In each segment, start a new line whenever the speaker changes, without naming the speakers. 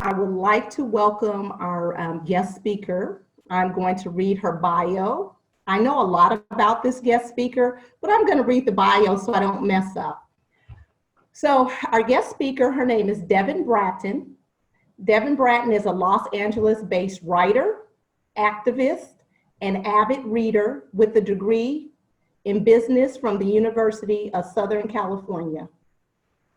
I would like to welcome our guest speaker. I'm going to read her bio. I know a lot about this guest speaker, but I'm going to read the bio so I don't mess up. So our guest speaker, her name is Devin Bratton. Devin Brackton is a Los Angeles-based writer, activist, and avid reader with a degree in business from the University of Southern California.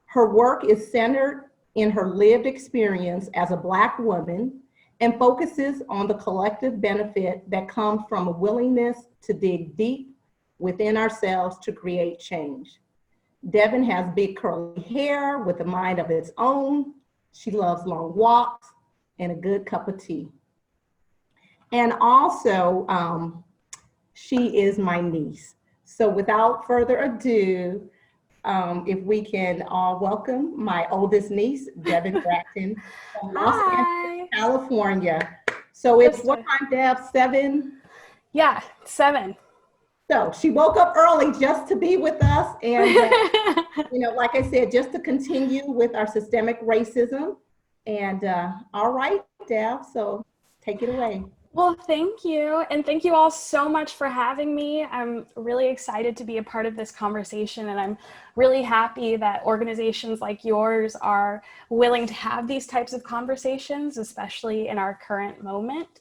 Her work is centered in her lived experience as a Black woman and focuses on the collective benefit that comes from a willingness to dig deep within ourselves to create change. Devin has big curly hair with a mind of its own. She loves long walks and a good cup of tea. And also, she is my niece. So without further ado, if we can all welcome my oldest niece, Devin Brackton, from Los Angeles, California. So it's what time, Deb? 7?
Yeah, 7.
So she woke up early just to be with us. And, like I said, just to continue with our systemic racism. And all right, Deb, so take it away.
Well, thank you. And thank you all so much for having me. I'm really excited to be a part of this conversation. And I'm really happy that organizations like yours are willing to have these types of conversations, especially in our current moment.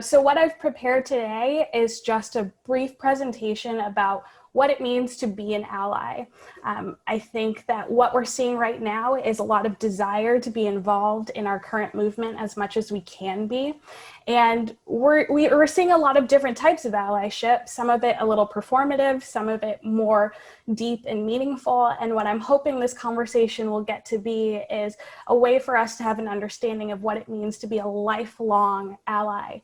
So what I've prepared today is just a brief presentation about what it means to be an ally. I think that what we're seeing right now is a lot of desire to be involved in our current movement as much as we can be. And we're seeing a lot of different types of allyship, some of it a little performative, some of it more deep and meaningful. And what I'm hoping this conversation will get to be is a way for us to have an understanding of what it means to be a lifelong ally,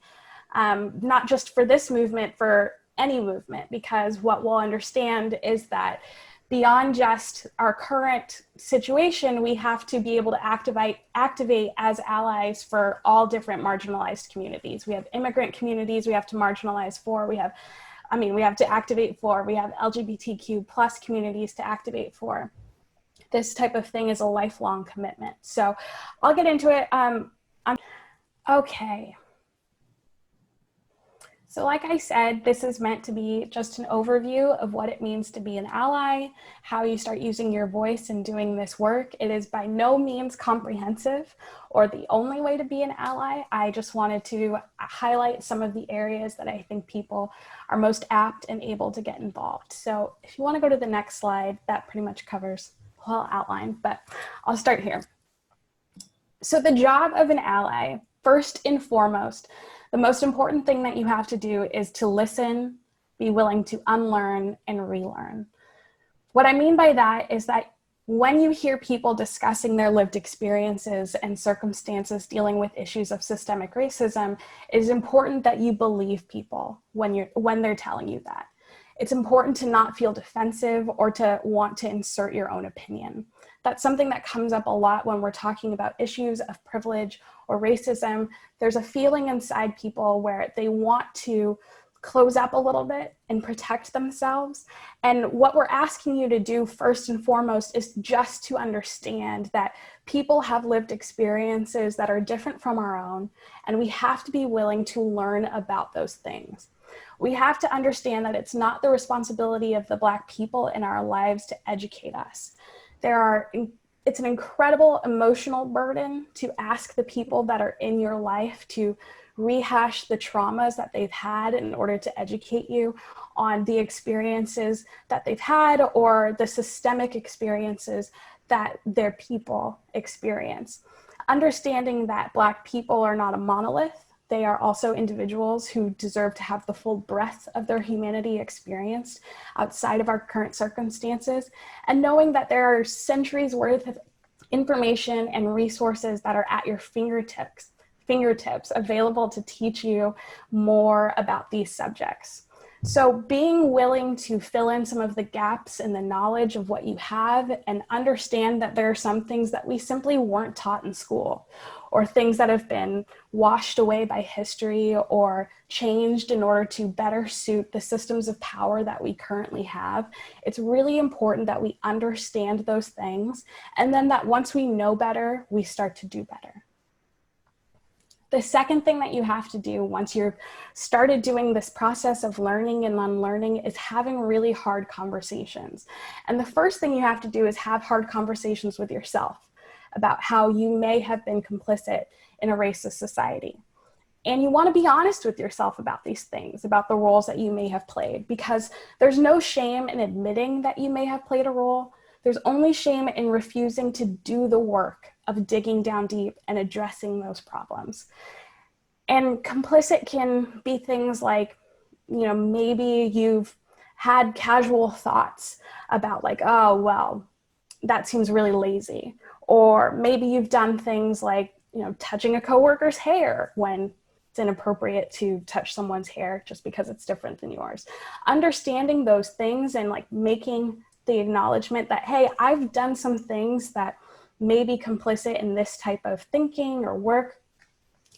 not just for this movement, for any movement, because what we'll understand is that beyond just our current situation, we have to be able to activate as allies for all different marginalized communities. We have immigrant communities we have to marginalize for, we have to activate for, we have LGBTQ plus communities to activate for. This type of thing is a lifelong commitment. So I'll get into it. Okay. So like I said, this is meant to be just an overview of what it means to be an ally, how you start using your voice and doing this work. It is by no means comprehensive or the only way to be an ally. I just wanted to highlight some of the areas that I think people are most apt and able to get involved. So if you want to go to the next slide, that pretty much covers the whole outline, but I'll start here. So the job of an ally, first and foremost, the most important thing that you have to do is to listen, be willing to unlearn and relearn. What I mean by that is that when you hear people discussing their lived experiences and circumstances dealing with issues of systemic racism, it is important that you believe people when they're telling you that. It's important to not feel defensive or to want to insert your own opinion. That's something that comes up a lot when we're talking about issues of privilege or racism. There's a feeling inside people where they want to close up a little bit and protect themselves. And what we're asking you to do first and foremost is just to understand that people have lived experiences that are different from our own, and we have to be willing to learn about those things. We have to understand that it's not the responsibility of the Black people in our lives to educate us. It's an incredible emotional burden to ask the people that are in your life to rehash the traumas that they've had in order to educate you on the experiences that they've had or the systemic experiences that their people experience. Understanding that Black people are not a monolith, they are also individuals who deserve to have the full breadth of their humanity experienced outside of our current circumstances, and knowing that there are centuries worth of information and resources that are at your fingertips available to teach you more about these subjects. So being willing to fill in some of the gaps in the knowledge of what you have and understand that there are some things that we simply weren't taught in school, or things that have been washed away by history or changed in order to better suit the systems of power that we currently have. It's really important that we understand those things, and then that once we know better, we start to do better. The second thing that you have to do once you've started doing this process of learning and unlearning is having really hard conversations. And the first thing you have to do is have hard conversations with yourself about how you may have been complicit in a racist society. And you want to be honest with yourself about these things, about the roles that you may have played, because there's no shame in admitting that you may have played a role. There's only shame in refusing to do the work of digging down deep and addressing those problems. And complicit can be things like, maybe you've had casual thoughts about like, oh, well, that seems really lazy. Or maybe you've done things like, touching a coworker's hair when it's inappropriate to touch someone's hair just because it's different than yours. Understanding those things and like making the acknowledgement that, hey, I've done some things that may be complicit in this type of thinking or work,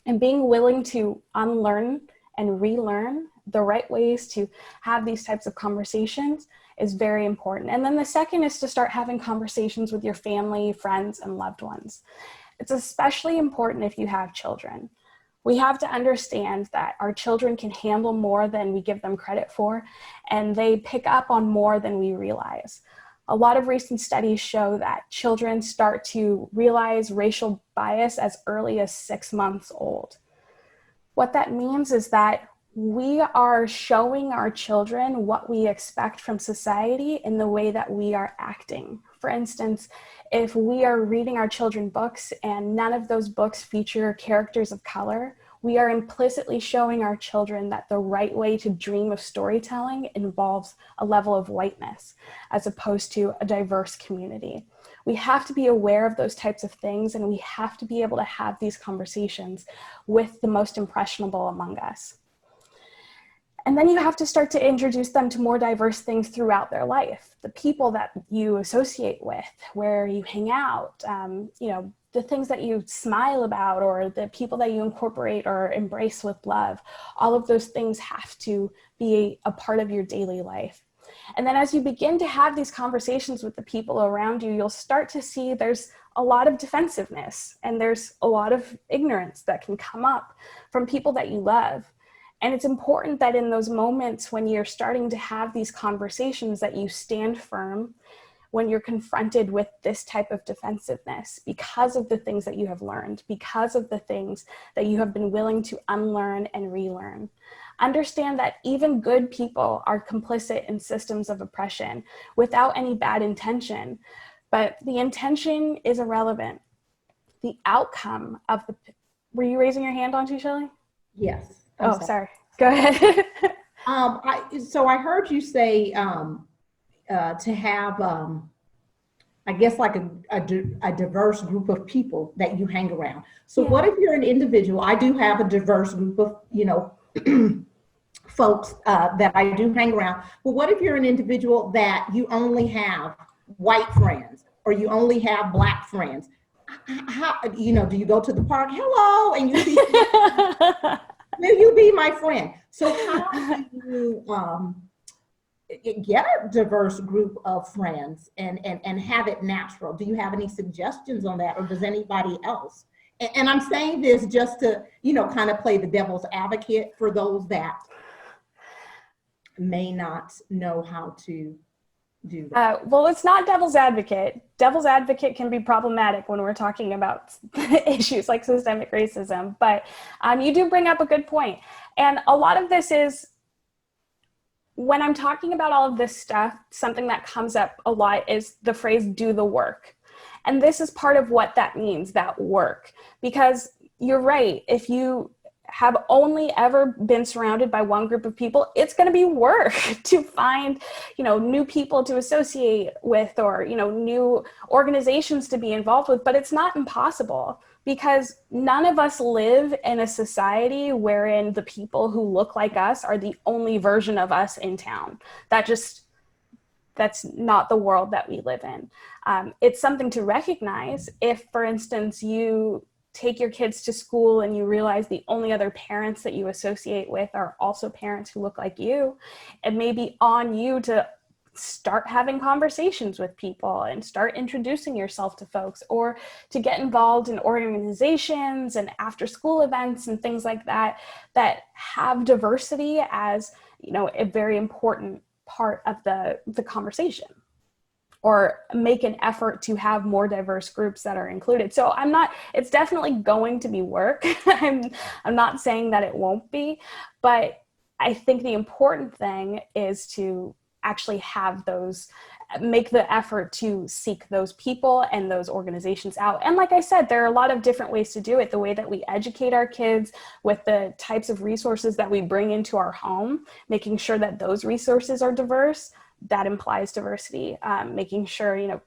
and being willing to unlearn and relearn the right ways to have these types of conversations is very important. And then the second is to start having conversations with your family, friends, and loved ones. It's especially important if you have children. We have to understand that our children can handle more than we give them credit for, and they pick up on more than we realize. A lot of recent studies show that children start to realize racial bias as early as 6 months old. What that means is that we are showing our children what we expect from society in the way that we are acting. For instance, if we are reading our children books and none of those books feature characters of color, we are implicitly showing our children that the right way to dream of storytelling involves a level of whiteness as opposed to a diverse community. We have to be aware of those types of things, and we have to be able to have these conversations with the most impressionable among us. And then you have to start to introduce them to more diverse things throughout their life. The people that you associate with, where you hang out, the things that you smile about, or the people that you incorporate or embrace with love. All of those things have to be a part of your daily life. And then as you begin to have these conversations with the people around you, you'll start to see there's a lot of defensiveness and there's a lot of ignorance that can come up from people that you love. And it's important that in those moments when you're starting to have these conversations that you stand firm when you're confronted with this type of defensiveness because of the things that you have learned, because of the things that you have been willing to unlearn and relearn. Understand that even good people are complicit in systems of oppression without any bad intention, but the intention is irrelevant. The outcome of the... Were you raising your hand on to, Shelley?
Yes.
Oh, sorry. Go ahead.
So I heard you say to have, I guess, like a diverse group of people that you hang around. So what if you're an individual? I do have a diverse group of, folks that I do hang around. But what if you're an individual that you only have white friends or you only have Black friends? How, do you go to the park? Hello, and you see... Will you be my friend? So how do you get a diverse group of friends and have it natural? Do you have any suggestions on that, or does anybody else? And I'm saying this just to, kind of play the devil's advocate for those that may not know how to do that.
Well, it's not devil's advocate. Devil's advocate can be problematic when we're talking about issues like systemic racism, but you do bring up a good point. And a lot of this is, when I'm talking about all of this stuff, something that comes up a lot is the phrase "do the work." And this is part of what that means, that work, because you're right. If you have only ever been surrounded by one group of people, it's going to be work to find, new people to associate with, or, new organizations to be involved with, but it's not impossible, because none of us live in a society wherein the people who look like us are the only version of us in town. That's not the world that we live in. It's something to recognize if, for instance, you take your kids to school and you realize the only other parents that you associate with are also parents who look like you. It may be on you to start having conversations with people and start introducing yourself to folks, or to get involved in organizations and after school events and things like that, that have diversity as, you know, a very important part of the conversation, or make an effort to have more diverse groups that are included. So it's definitely going to be work. I'm not saying that it won't be, but I think the important thing is to actually make the effort to seek those people and those organizations out. And like I said, there are a lot of different ways to do it. The way that we educate our kids with the types of resources that we bring into our home, making sure that those resources are diverse, that implies diversity. Making sure, you know,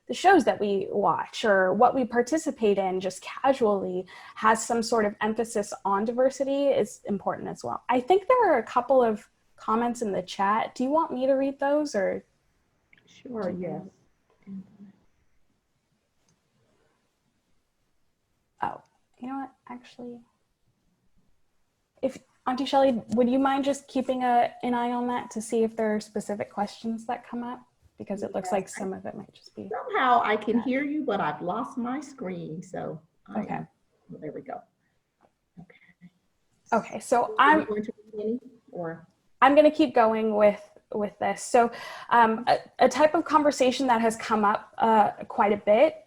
the shows that we watch or what we participate in just casually has some sort of emphasis on diversity is important as well. I think there are a couple of comments in the chat. Do you want me to read those, or?
Sure, yes.
Oh, you know what, actually, if Auntie Shelley, would you mind just keeping an eye on that to see if there are specific questions that come up? Because it looks like some of it might just be.
Somehow I can hear you, but I've lost my screen. So
okay.
Well, there we go. Okay.
Okay, so I'm going to keep going with this. So a type of conversation that has come up quite a bit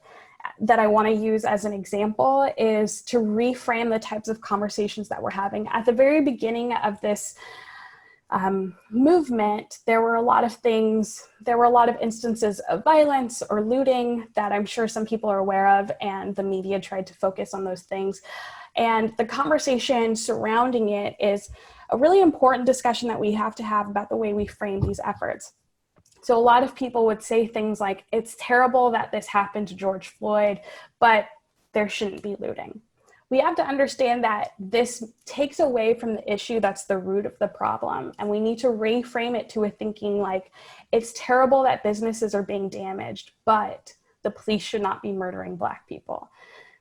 that I want to use as an example is to reframe the types of conversations that we're having. At the very beginning of this movement, there were a lot of instances of violence or looting that I'm sure some people are aware of, and the media tried to focus on those things. And the conversation surrounding it is a really important discussion that we have to have about the way we frame these efforts. So a lot of people would say things like, it's terrible that this happened to George Floyd, but there shouldn't be looting. We have to understand that this takes away from the issue that's the root of the problem. And we need to reframe it to a thinking like, it's terrible that businesses are being damaged, but the police should not be murdering Black people.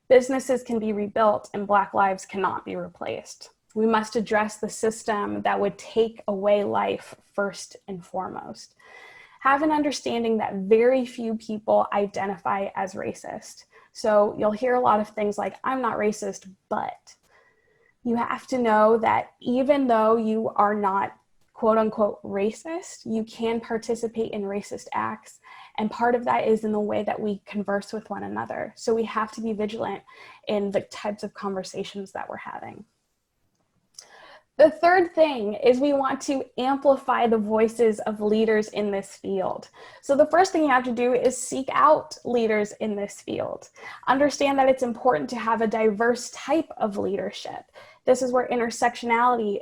Businesses can be rebuilt and Black lives cannot be replaced. We must address the system that would take away life first and foremost. Have an understanding that very few people identify as racist. So you'll hear a lot of things like, I'm not racist, but you have to know that even though you are not quote unquote racist, you can participate in racist acts. And part of that is in the way that we converse with one another. So we have to be vigilant in the types of conversations that we're having. The third thing is we want to amplify the voices of leaders in this field. So the first thing you have to do is seek out leaders in this field. Understand that it's important to have a diverse type of leadership. This is where intersectionality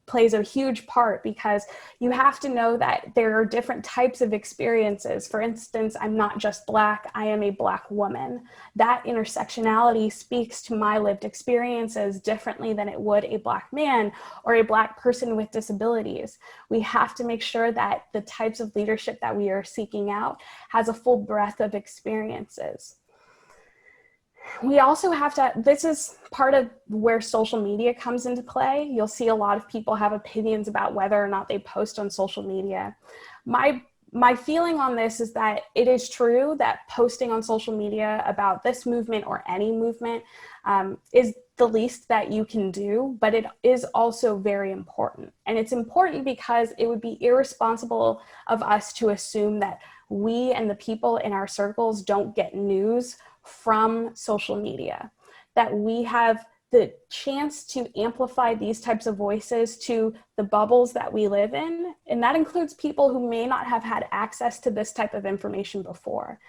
plays a huge part, because you have to know that there are different types of experiences. For instance, I'm not just Black, I am a Black woman. That intersectionality speaks to my lived experiences differently than it would a Black man or a Black person with disabilities. We have to make sure that the types of leadership that we are seeking out has a full breadth of experiences. We also have to, this is part of where social media comes into play. You'll see a lot of people have opinions about whether or not they post on social media. My feeling on this is that it is true that posting on social media about this movement or any movement is the least that you can do, but it is also very important. And it's important because it would be irresponsible of us to assume that we and the people in our circles don't get news from social media, that we have the chance to amplify these types of voices to the bubbles that we live in. And that includes people who may not have had access to this type of information before.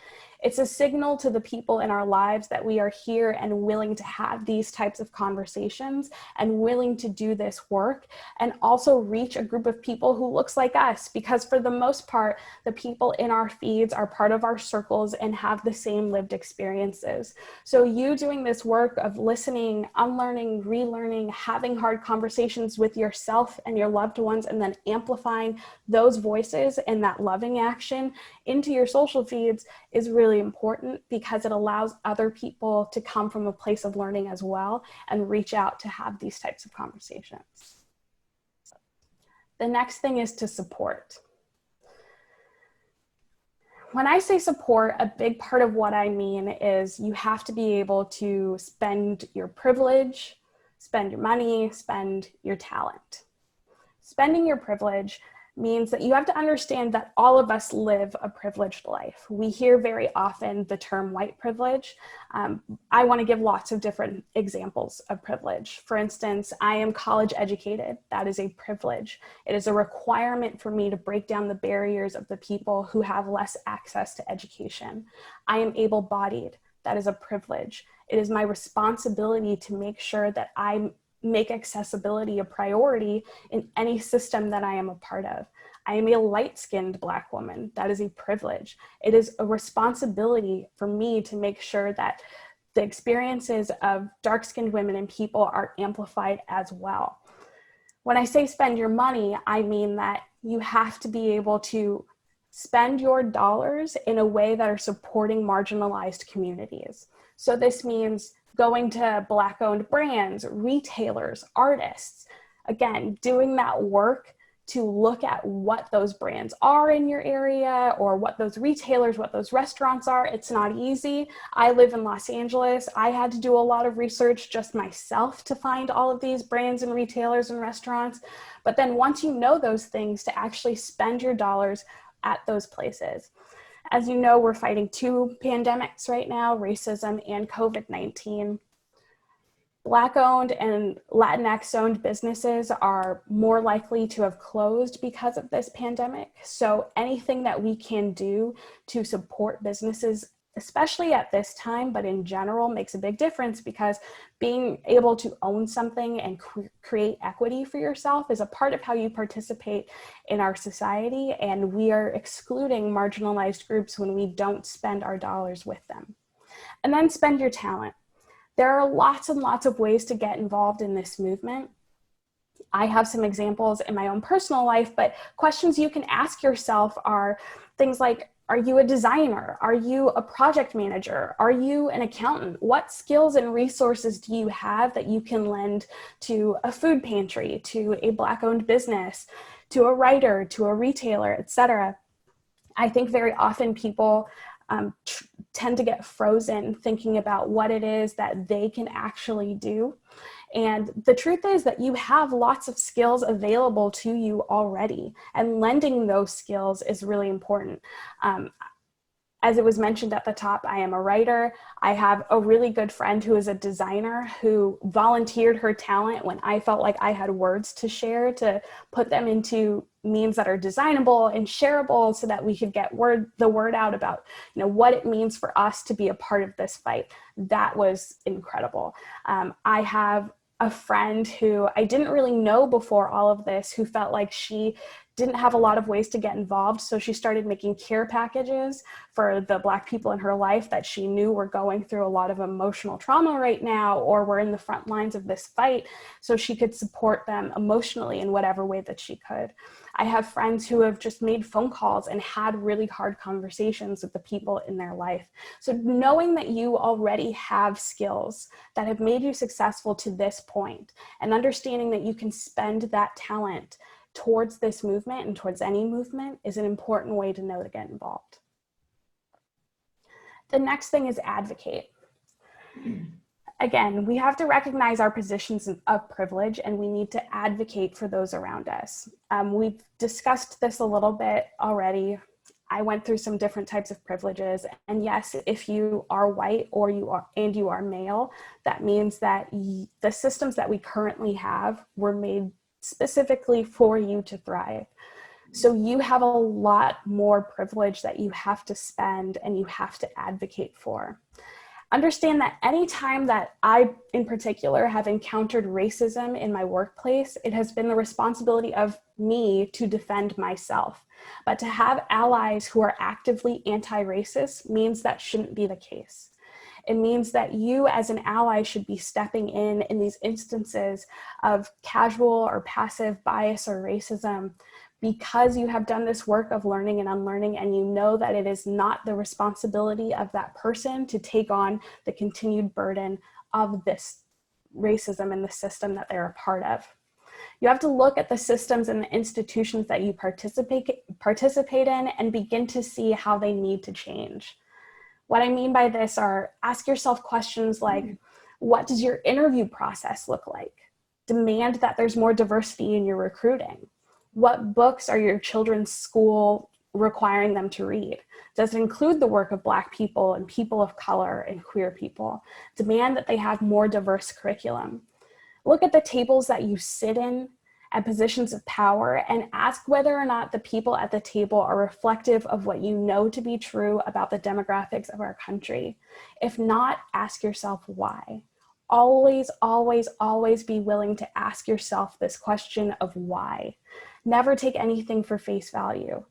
It's a signal to the people in our lives that we are here and willing to have these types of conversations and willing to do this work, and also reach a group of people who looks like us, because for the most part, the people in our feeds are part of our circles and have the same lived experiences. So you doing this work of listening, unlearning, relearning, having hard conversations with yourself and your loved ones, and then amplifying those voices and that loving action into your social feeds is really important, because it allows other people to come from a place of learning as well and reach out to have these types of conversations. The next thing is to support. when I say support, a big part of what I mean is you have to be able to spend your privilege, spend your money, spend your talent. Spending your privilege means that you have to understand that all of us live a privileged life. We hear very often the term white privilege. I want to give lots of different examples of privilege. For instance, I am college educated. That is a privilege. It is a requirement for me to break down the barriers of the people who have less access to education. I am able-bodied. That is a privilege. It is my responsibility to make sure that I make accessibility a priority in any system that I am a part of. I am a light-skinned Black woman. That is a privilege. It is a responsibility for me to make sure that the experiences of dark-skinned women and people are amplified as well. When I say spend your money, I mean that you have to be able to spend your dollars in a way that are supporting marginalized communities. So this means going to Black-owned brands, retailers, artists, again, doing that work to look at what those brands are in your area or what those retailers, what those restaurants are. It's not easy. I live in Los Angeles. I had to do a lot of research just myself to find all of these brands and retailers and restaurants. But then once you know those things, to actually spend your dollars at those places. As you know, we're fighting two pandemics right now, racism and COVID-19. Black-owned and Latinx-owned businesses are more likely to have closed because of this pandemic. So anything that we can do to support businesses, especially at this time, but in general, makes a big difference, because being able to own something and create equity for yourself is a part of how you participate in our society, and we are excluding marginalized groups when we don't spend our dollars with them. And then spend your talent. There are lots and lots of ways to get involved in this movement. I have some examples in my own personal life, but questions you can ask yourself are things like, are you a designer? Are you a project manager? Are you an accountant? What skills and resources do you have that you can lend to a food pantry, to a Black-owned business, to a writer, to a retailer, etc.? I think very often people tend to get frozen thinking about what it is that they can actually do. And the truth is that you have lots of skills available to you already, and lending those skills is really important. As it was mentioned at the top, I am a writer. I have a really good friend who is a designer who volunteered her talent when I felt like I had words to share, to put them into means that are designable and shareable so that we could get the word out about, what it means for us to be a part of this fight. That was incredible. I have a friend who I didn't really know before all of this, who felt like she didn't have a lot of ways to get involved. So she started making care packages for the Black people in her life that she knew were going through a lot of emotional trauma right now, or were in the front lines of this fight, so she could support them emotionally in whatever way that she could. I have friends who have just made phone calls and had really hard conversations with the people in their life. So knowing that you already have skills that have made you successful to this point, and understanding that you can spend that talent towards this movement and towards any movement, is an important way to know to get involved. The next thing is advocate. Again, we have to recognize our positions of privilege, and we need to advocate for those around us. We've discussed this a little bit already. I went through some different types of privileges, and yes, if you are white or you are male, that means that the systems that we currently have were made specifically for you to thrive. So you have a lot more privilege that you have to spend and you have to advocate for. Understand that any time that I, in particular, have encountered racism in my workplace, it has been the responsibility of me to defend myself. But to have allies who are actively anti-racist means that shouldn't be the case. It means that you as an ally should be stepping in these instances of casual or passive bias or racism, because you have done this work of learning and unlearning, and you know that it is not the responsibility of that person to take on the continued burden of this racism in the system that they're a part of. You have to look at the systems and the institutions that you participate in and begin to see how they need to change. What I mean by this are, ask yourself questions like, what does your interview process look like? Demand that there's more diversity in your recruiting. What books are your children's school requiring them to read? Does it include the work of Black people and people of color and queer people? Demand that they have more diverse curriculum. Look at the tables that you sit in at positions of power and ask whether or not the people at the table are reflective of what you know to be true about the demographics of our country. If not, ask yourself why. Always, always, always be willing to ask yourself this question of why. Never take anything for face value.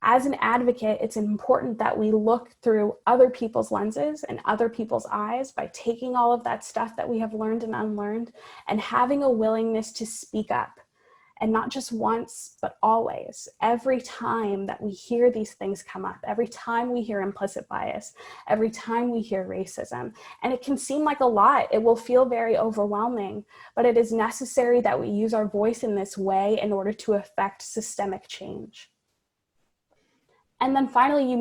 As an advocate, it's important that we look through other people's lenses and other people's eyes by taking all of that stuff that we have learned and unlearned and having a willingness to speak up. And not just once, but always. Every time that we hear these things come up, every time we hear implicit bias, every time we hear racism, and it can seem like a lot, it will feel very overwhelming, but it is necessary that we use our voice in this way in order to affect systemic change. And then finally, you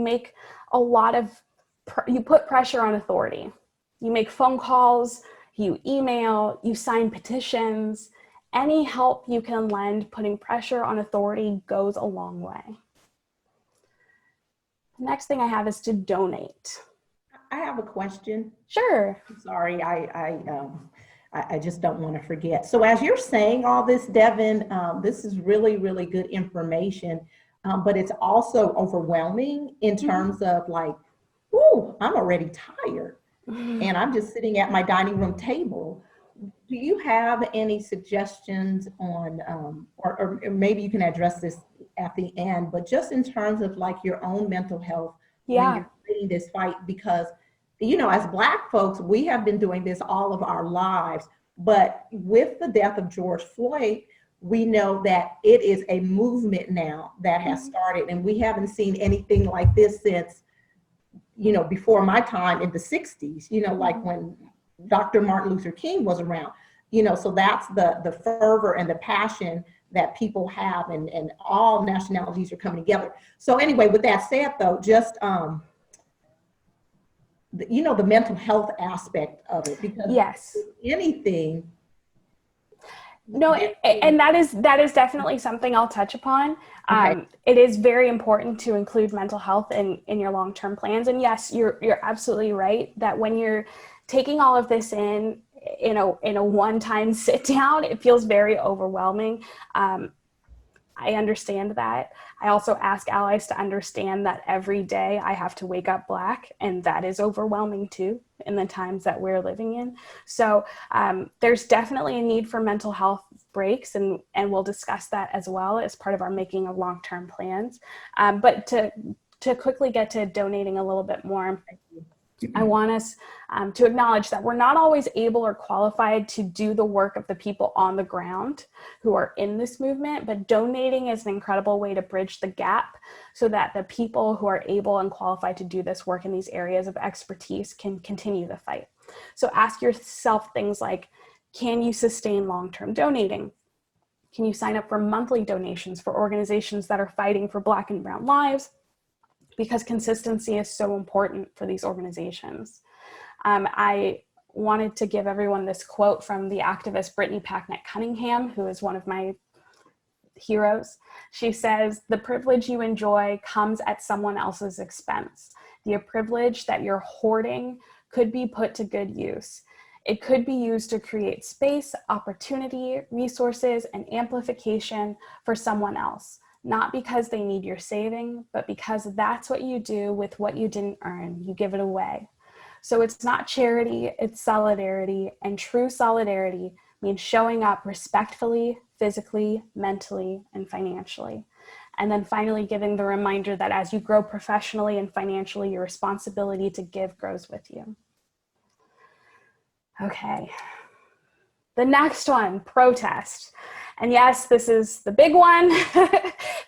put pressure on authority. You make phone calls, you email, you sign petitions. Any help you can lend putting pressure on authority goes a long way. The next thing I have is to donate.
I have a question.
Sure.
I'm sorry, I just don't want to forget. So as you're saying all this, Devin, this is really, really good information, but it's also overwhelming in terms of like, ooh, I'm already tired and I'm just sitting at my dining room table. Do you have any suggestions on, or maybe you can address this at the end, but just in terms of like your own mental health when you're fighting this fight? Because, you know, as Black folks, we have been doing this all of our lives, but with the death of George Floyd, we know that it is a movement now that has started, and we haven't seen anything like this since, you know, before my time in the 60s, you know, like when Dr. Martin Luther King was around, you know, so that's the fervor and the passion that people have, and all nationalities are coming together. So anyway, with that said though, just, you know, the mental health aspect of it, because
yes,
anything.
No, and that is definitely something I'll touch upon.
Okay.
It is very important to include mental health in your long-term plans. And yes, you're absolutely right that when you're taking all of this in a one-time sit down, it feels very overwhelming. I understand that. I also ask allies to understand that every day I have to wake up Black, and that is overwhelming too in the times that we're living in. So there's definitely a need for mental health breaks, and we'll discuss that as well as part of our making of long-term plans. But to quickly get to donating a little bit more, I want us to acknowledge that we're not always able or qualified to do the work of the people on the ground who are in this movement, but donating is an incredible way to bridge the gap so that the people who are able and qualified to do this work in these areas of expertise can continue the fight. So ask yourself things like, can you sustain long-term donating? Can you sign up for monthly donations for organizations that are fighting for Black and brown lives? Because consistency is so important for these organizations. I wanted to give everyone this quote from the activist Brittany Packnett Cunningham, who is one of my heroes. She says, "The privilege you enjoy comes at someone else's expense. The privilege that you're hoarding could be put to good use. It could be used to create space, opportunity, resources, and amplification for someone else. Not because they need your saving, but because that's what you do with what you didn't earn. You give it away." So it's not charity, it's solidarity, and true solidarity means showing up respectfully, physically, mentally, and financially. And then finally, giving the reminder that as you grow professionally and financially, your responsibility to give grows with you. Okay. The next one, protest. And yes, this is the big one.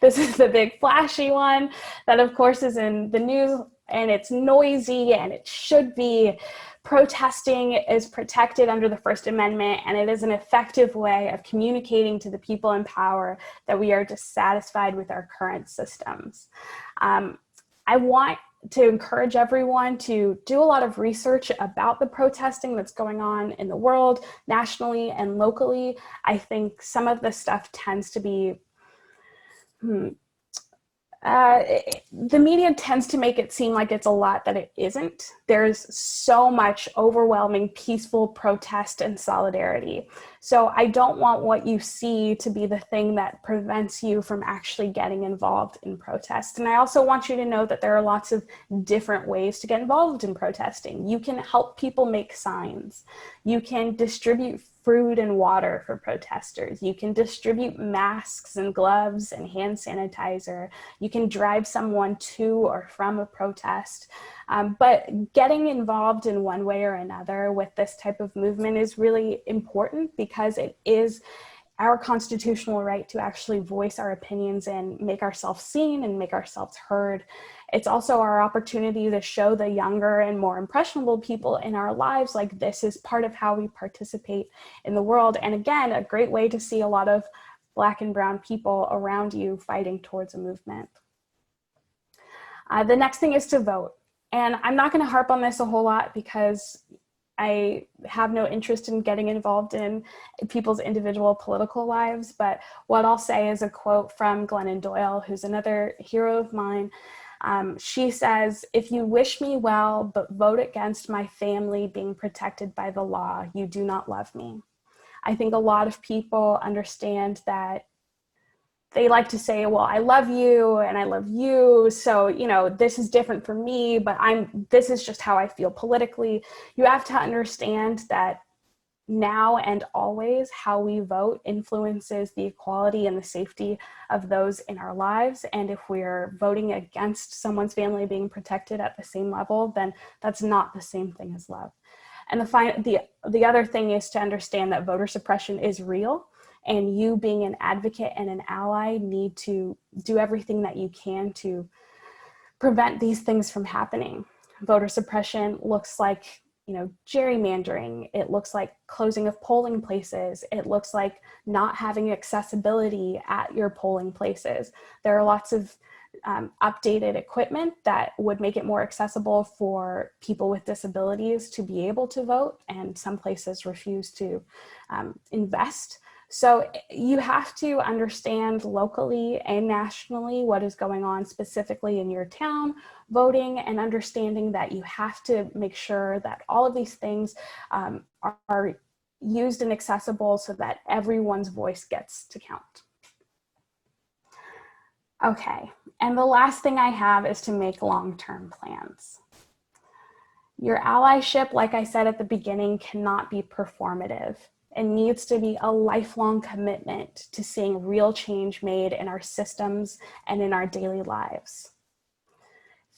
This is the big flashy one that of course is in the news and it's noisy and it should be. Protesting is protected under the First Amendment, and it is an effective way of communicating to the people in power that we are dissatisfied with our current systems. I want to encourage everyone to do a lot of research about the protesting that's going on in the world, nationally and locally. I think some of this stuff tends to be the media tends to make it seem like it's a lot that it isn't. There's so much overwhelming peaceful protest and solidarity. So I don't want what you see to be the thing that prevents you from actually getting involved in protest. And I also want you to know that there are lots of different ways to get involved in protesting. You can help people make signs. You can distribute food and water for protesters. You can distribute masks and gloves and hand sanitizer. You can drive someone to or from a protest. But getting involved in one way or another with this type of movement is really important because it is our constitutional right to actually voice our opinions and make ourselves seen and make ourselves heard. It's also our opportunity to show the younger and more impressionable people in our lives like this is part of how we participate in the world. And again, a great way to see a lot of Black and brown people around you fighting towards a movement. The next thing is to vote. And I'm not going to harp on this a whole lot because I have no interest in getting involved in people's individual political lives. But what I'll say is a quote from Glennon Doyle, who's another hero of mine. She says, "If you wish me well, but vote against my family being protected by the law, you do not love me." I think a lot of people understand that they like to say, well, I love you and I love you. So, you know, this is different for me, but this is just how I feel politically. You have to understand that now and always how we vote influences the equality and the safety of those in our lives. And if we're voting against someone's family being protected at the same level, then that's not the same thing as love. And the other thing is to understand that voter suppression is real. And you being an advocate and an ally need to do everything that you can to prevent these things from happening. Voter suppression looks like, you know, gerrymandering. It looks like closing of polling places. It looks like not having accessibility at your polling places. There are lots of updated equipment that would make it more accessible for people with disabilities to be able to vote, and some places refuse to invest. So you have to understand locally and nationally what is going on specifically in your town voting, and understanding that you have to make sure that all of these things are used and accessible so that everyone's voice gets to count. Okay, and the last thing I have is to make long-term plans. Your allyship, like I said at the beginning, cannot be performative. It needs to be a lifelong commitment to seeing real change made in our systems and in our daily lives.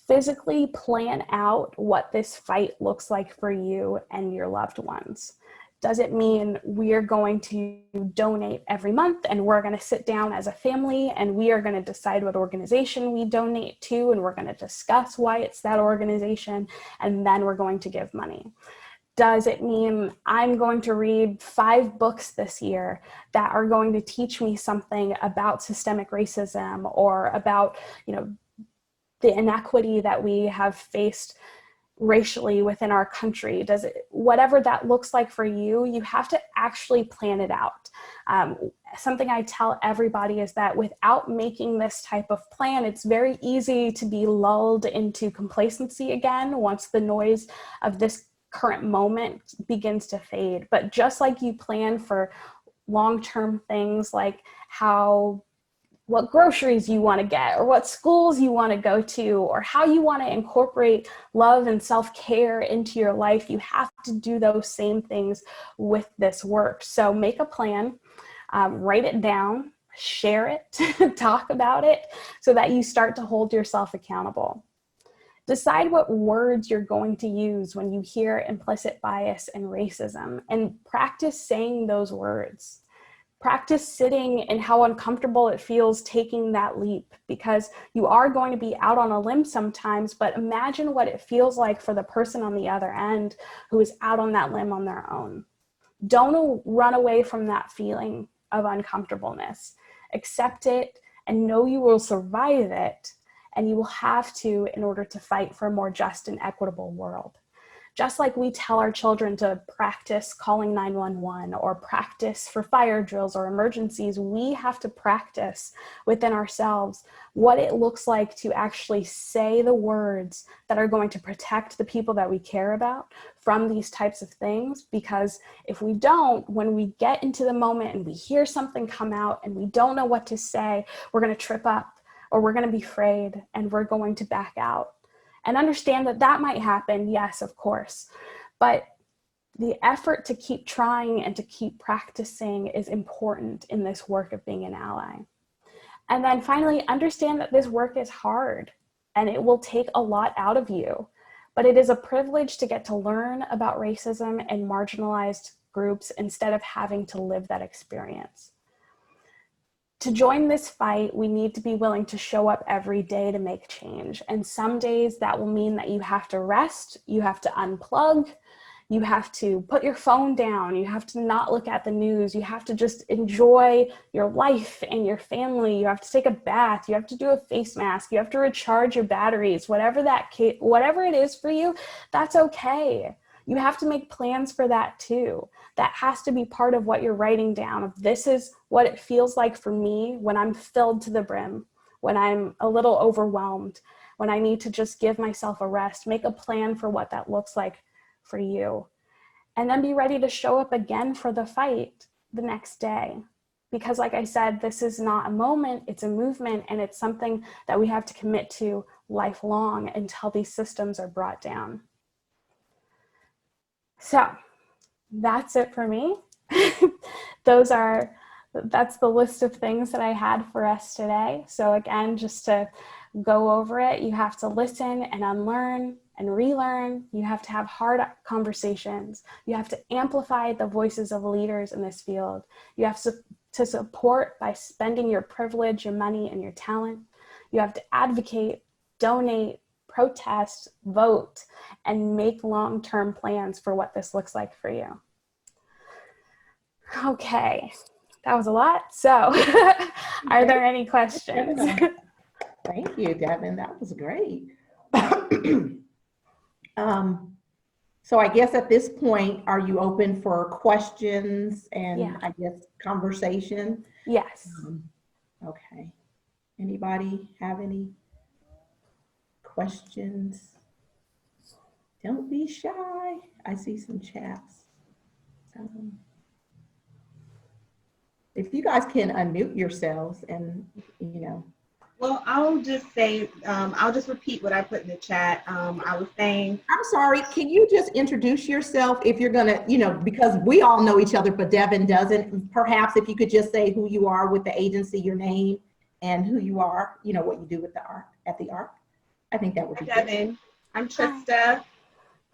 Physically plan out what this fight looks like for you and your loved ones. Does it mean we're going to donate every month and we're going to sit down as a family and we are going to decide what organization we donate to, and we're going to discuss why it's that organization, and then we're going to give money? Does it mean I'm going to read 5 books this year that are going to teach me something about systemic racism or about, you know, the inequity that we have faced racially within our country? Does it, whatever that looks like for you, you have to actually plan it out. Something I tell everybody is that without making this type of plan, it's very easy to be lulled into complacency again once the noise of this current moment begins to fade. But just like you plan for long-term things like what groceries you want to get, or what schools you want to go to, or how you want to incorporate love and self-care into your life, you have to do those same things with this work. So make a plan, write it down, share it, talk about it, so that you start to hold yourself accountable. Decide what words you're going to use when you hear implicit bias and racism, and practice saying those words. Practice sitting and how uncomfortable it feels taking that leap, because you are going to be out on a limb sometimes, but imagine what it feels like for the person on the other end who is out on that limb on their own. Don't run away from that feeling of uncomfortableness. Accept it and know you will survive it, and you will have to in order to fight for a more just and equitable world. Just like we tell our children to practice calling 911 or practice for fire drills or emergencies, we have to practice within ourselves what it looks like to actually say the words that are going to protect the people that we care about from these types of things. Because if we don't, when we get into the moment and we hear something come out and we don't know what to say, we're going to trip up, or we're going to be afraid, and we're going to back out. And understand that that might happen, yes, of course, but the effort to keep trying and to keep practicing is important in this work of being an ally. And then finally, understand that this work is hard and it will take a lot out of you, but it is a privilege to get to learn about racism and marginalized groups instead of having to live that experience. To join this fight, we need to be willing to show up every day to make change. And some days that will mean that you have to rest, you have to unplug, you have to put your phone down, you have to not look at the news, you have to just enjoy your life and your family, you have to take a bath, you have to do a face mask, you have to recharge your batteries, whatever it is for you, that's okay. You have to make plans for that too. That has to be part of what you're writing down. This is what it feels like for me when I'm filled to the brim, when I'm a little overwhelmed, when I need to just give myself a rest. Make a plan for what that looks like for you. And then be ready to show up again for the fight the next day. Because like I said, this is not a moment, it's a movement, and it's something that we have to commit to lifelong until these systems are brought down. So that's it for me. That's the list of things that I had for us today. So again, just to go over it, you have to listen and unlearn and relearn. You have to have hard conversations. You have to amplify the voices of leaders in this field. You have to support by spending your privilege, your money, and your talent. You have to advocate, donate, protest, vote, and make long-term plans for what this looks like for you. Okay, that was a lot. So are there any questions?
Thank you, Devin. That was great. So I guess at this point, are you open for questions and I guess conversation?
Yes.
Okay. Anybody have any questions? Don't be shy. I see some chats. If you guys can unmute yourselves and,
Well, I'll just say, I'll just repeat what I put in the chat. I was saying.
I'm sorry, can you just introduce yourself if you're gonna, because we all know each other, but Devin doesn't. Perhaps if you could just say who you are with the agency, your name, and who you are, what you do with the ARC, at the ARC. I think that would be
Devin.
Good.
I'm Trista.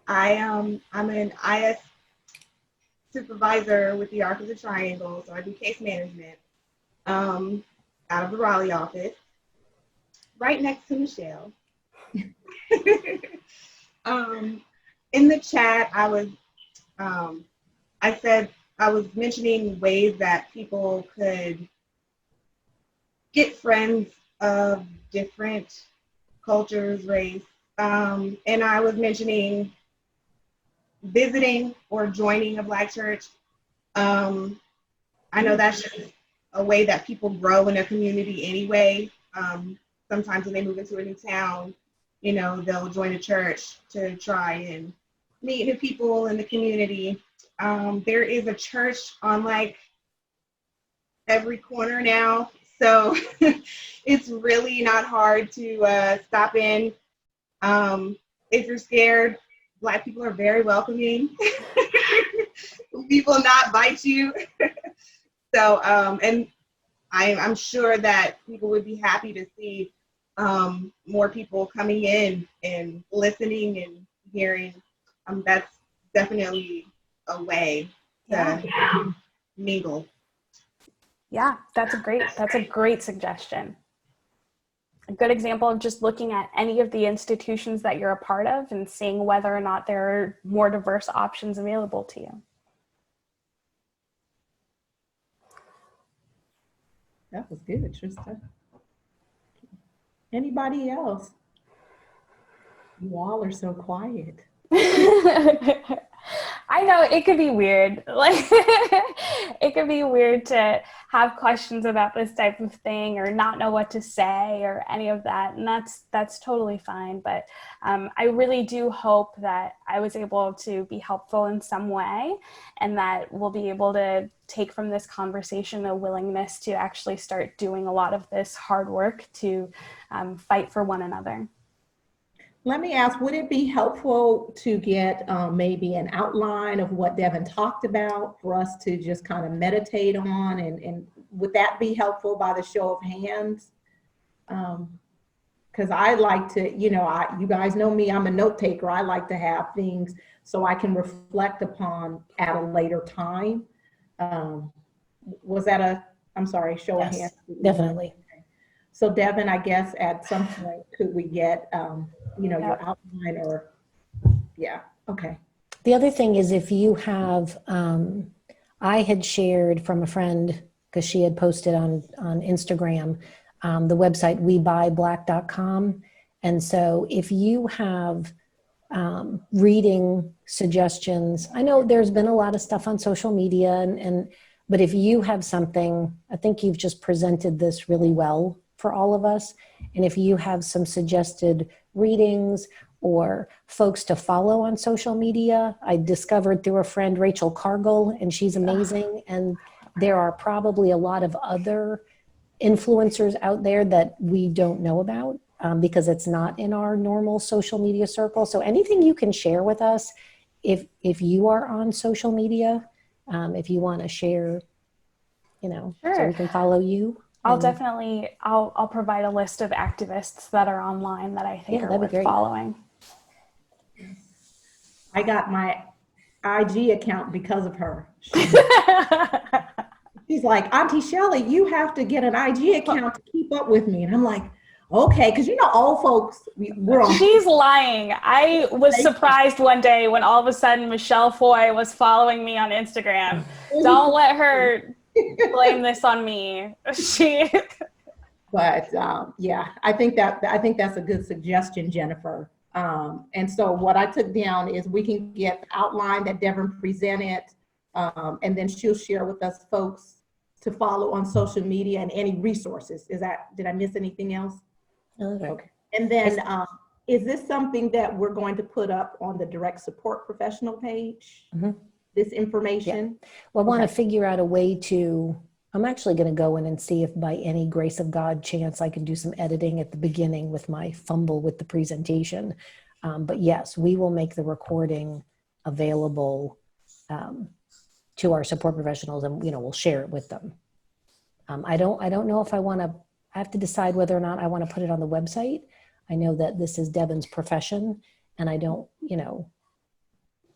I'm an IS supervisor with the Arc of the Triangle, so I do case management out of the Raleigh office, right next to Michelle. In the chat, I said I was mentioning ways that people could get friends of different cultures, race, and I was mentioning visiting or joining a Black church. I know that's just a way that people grow in a community anyway. Sometimes when they move into a new town, they'll join a church to try and meet new people in the community. There is a church on like every corner now, so it's really not hard to stop in. If you're scared, Black people are very welcoming. We will not bite you. So, and I'm sure that people would be happy to see more people coming in and listening and hearing. That's definitely a way to mingle.
Yeah, that's a great suggestion. A good example of just looking at any of the institutions that you're a part of and seeing whether or not there are more diverse options available to you.
That was good, Trista. Anybody else? You all are so quiet.
I know it could be weird. Like it could be weird to have questions about this type of thing or not know what to say or any of that. And that's totally fine. But I really do hope that I was able to be helpful in some way and that we'll be able to take from this conversation a willingness to actually start doing a lot of this hard work to fight for one another.
Let me ask, would it be helpful to get maybe an outline of what Devin talked about for us to just kind of meditate on? And would that be helpful by the show of hands? Because I like to, you guys know me, I'm a note taker. I like to have things so I can reflect upon at a later time. Was that show of hands?
Definitely.
So Devin, I guess at some point, could we get, your outline or, yeah, okay.
The other thing is if you have, I had shared from a friend, because she had posted on Instagram, the website WeBuyBlack.com. And so if you have reading suggestions, I know there's been a lot of stuff on social media, but if you have something, I think you've just presented this really well for all of us. And if you have some suggested readings or folks to follow on social media, I discovered through a friend, Rachel Cargill, and she's amazing. And there are probably a lot of other influencers out there that we don't know about because it's not in our normal social media circle. So anything you can share with us, if you are on social media, if you want to share,
Sure.
so we can follow you.
I'll provide a list of activists that are online that I think are worth following.
I got my IG account because of her. She's like, Auntie Shelley, you have to get an IG account to keep up with me. And I'm like, okay, because old folks, we're on.
She's lying. I was surprised one day when all of a sudden Michelle Foy was following me on Instagram. Don't let her blame this on me.
But yeah, I think that's a good suggestion, Jennifer. And so what I took down is we can get the outline that Devin presented, and then she'll share with us folks to follow on social media and any resources. Did I miss anything else? Okay. And then is this something that we're going to put up on the direct support professional page? Mm-hmm. This information?
Yeah. Well, I want to figure out a way I'm actually going to go in and see if by any grace of God chance I can do some editing at the beginning with my fumble with the presentation. But yes, we will make the recording available to our support professionals, and we'll share it with them. I don't know if I have to decide whether or not I want to put it on the website. I know that this is Devin's profession, and I don't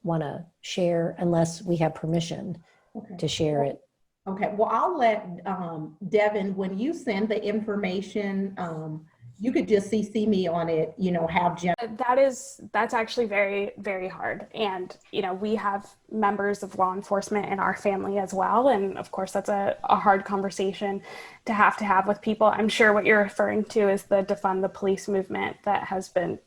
want to share unless we have permission to share it.
Okay, well, I'll let Devin, when you send the information, you could just CC me on it, have Jen.
That's actually very, very hard. And, we have members of law enforcement in our family as well. And of course, that's a hard conversation to have with people. I'm sure what you're referring to is the defund the police movement that has been.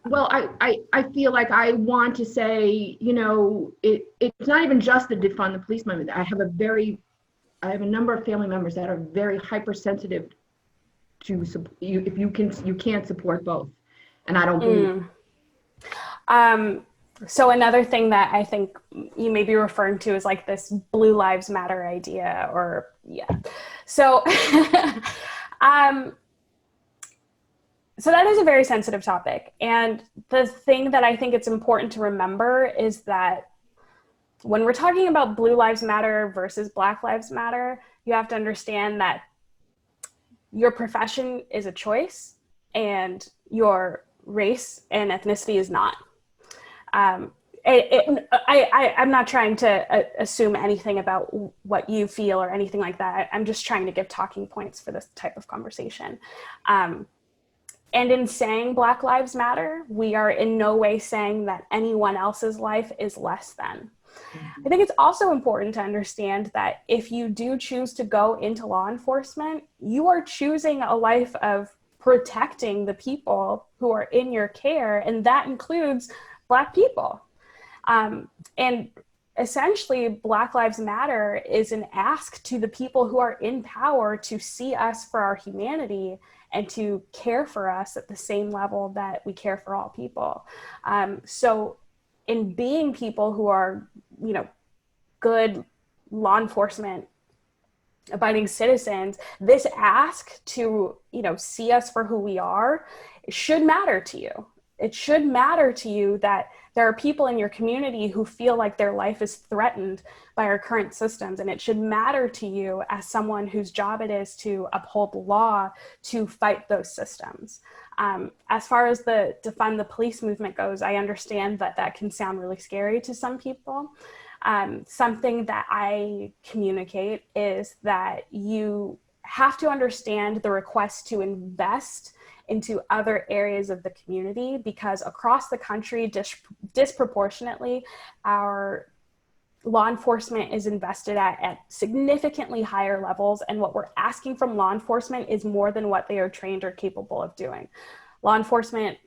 Well, I feel like I want to say, it's not even just the defund the police movement. I have a number of family members that are very hypersensitive to if you can't support both, and I don't believe.
So another thing that I think you may be referring to is like this Blue Lives Matter idea, or So, so that is a very sensitive topic. And the thing that I think it's important to remember is that when we're talking about Blue Lives Matter versus Black Lives Matter, you have to understand that your profession is a choice and your race and ethnicity is not. I'm not trying to assume anything about what you feel or anything like that. I'm just trying to give talking points for this type of conversation. And in saying Black Lives Matter, we are in no way saying that anyone else's life is less than. I think it's also important to understand that if you do choose to go into law enforcement, you are choosing a life of protecting the people who are in your care, and that includes Black people. And essentially, Black Lives Matter is an ask to the people who are in power to see us for our humanity and to care for us at the same level that we care for all people. So in being people who are, good law enforcement abiding citizens, this ask to, see us for who we are, it should matter to you. It should matter to you that there are people in your community who feel like their life is threatened by our current systems. And it should matter to you as someone whose job it is to uphold the law to fight those systems. As far as the defund the police movement goes, I understand that that can sound really scary to some people. Something that I communicate is that you have to understand the request to invest into other areas of the community, because across the country, disproportionately, our law enforcement is invested at significantly higher levels, and what we're asking from law enforcement is more than what they are trained or capable of doing. Law enforcement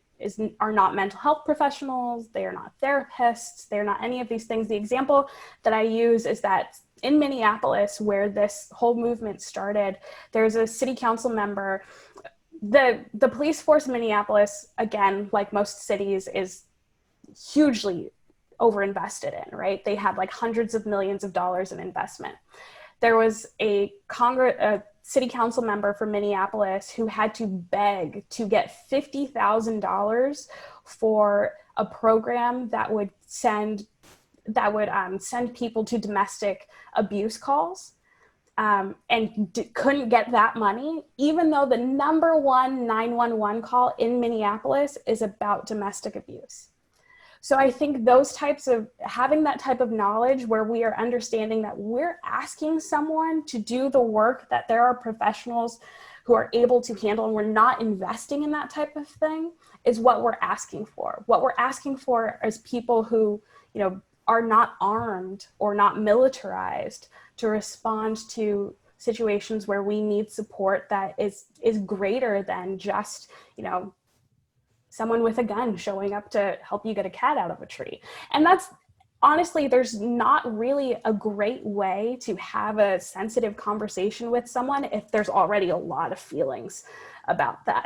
are not mental health professionals, they are not therapists, they're not any of these things. The example that I use is that in Minneapolis, where this whole movement started, there's a city council member. The police force in Minneapolis, again, like most cities, is hugely overinvested in, right? They had like hundreds of millions of dollars in investment. There was a city council member from Minneapolis who had to beg to get $50,000 for a program that would send people to domestic abuse calls. And couldn't get that money, even though the number one 911 call in Minneapolis is about domestic abuse. So I think having that type of knowledge where we are understanding that we're asking someone to do the work that there are professionals who are able to handle, and we're not investing in that type of thing, is what we're asking for. What we're asking for is people who, are not armed or not militarized to respond to situations where we need support that is greater than just, someone with a gun showing up to help you get a cat out of a tree. And that's honestly, there's not really a great way to have a sensitive conversation with someone if there's already a lot of feelings about that.